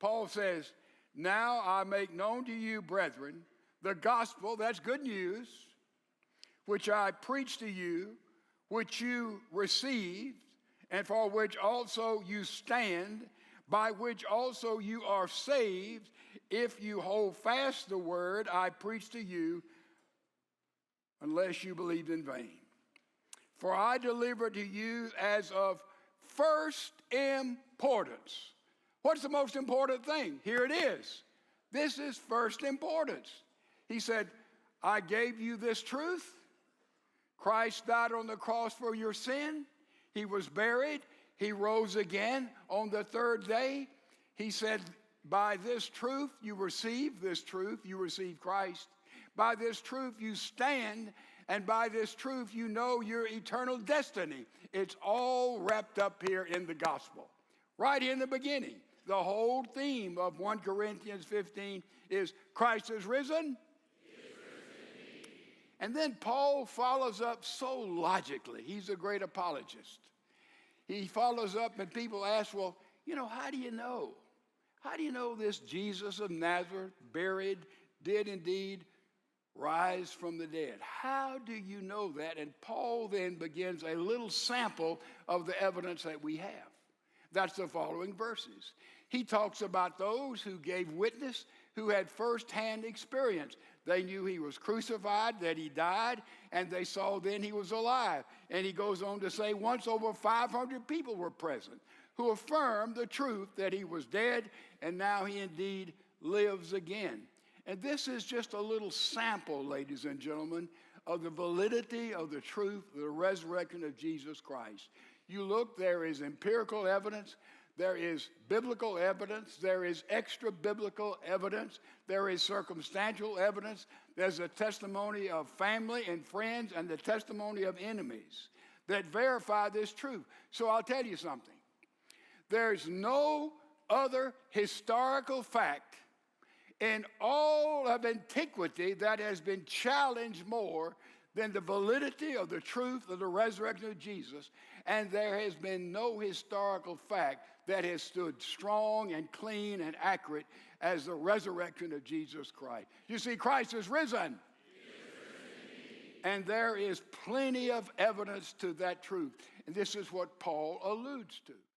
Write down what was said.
Paul says, now I make known to you, brethren, the gospel, that's good news, which I preached to you, which you received, and for which also you stand, by which also you are saved, if you hold fast the word I preached to you, unless you believed in vain. For I delivered to you as of first importance. What's the most important thing? Here it is. This is first importance. He said, I gave you this truth. Christ died on the cross for your sin. He was buried. He rose again on the third day. He said, by this truth you receive this truth. You receive Christ. By this truth you stand, and by this truth you know your eternal destiny. It's all wrapped up here in the gospel. Right in the beginning, the whole theme of 1 Corinthians 15 is Christ is risen. And then Paul follows up so logically. He's a great apologist. He follows up and people ask, well, how do you know? How do you know this Jesus of Nazareth, buried, did indeed rise from the dead? How do you know that? And Paul then begins a little sample of the evidence that we have. That's the following verses. He talks about those who gave witness, who had firsthand experience. They knew he was crucified, that he died, and they saw then he was alive. And he goes on to say once over 500 people were present who affirmed the truth that he was dead and now he indeed lives again. And this is just a little sample, ladies and gentlemen, of the validity of the truth of the resurrection of Jesus Christ. You look, there is empirical evidence, there is biblical evidence, there is extra-biblical evidence, there is circumstantial evidence, there's a testimony of family and friends and the testimony of enemies that verify this truth. So I'll tell you something. There's no other historical fact in all of antiquity that has been challenged more than the validity of the truth of the resurrection of Jesus. And there has been no historical fact that has stood strong and clean and accurate as the resurrection of Jesus Christ. You see, Christ is risen. And there is plenty of evidence to that truth. And this is what Paul alludes to.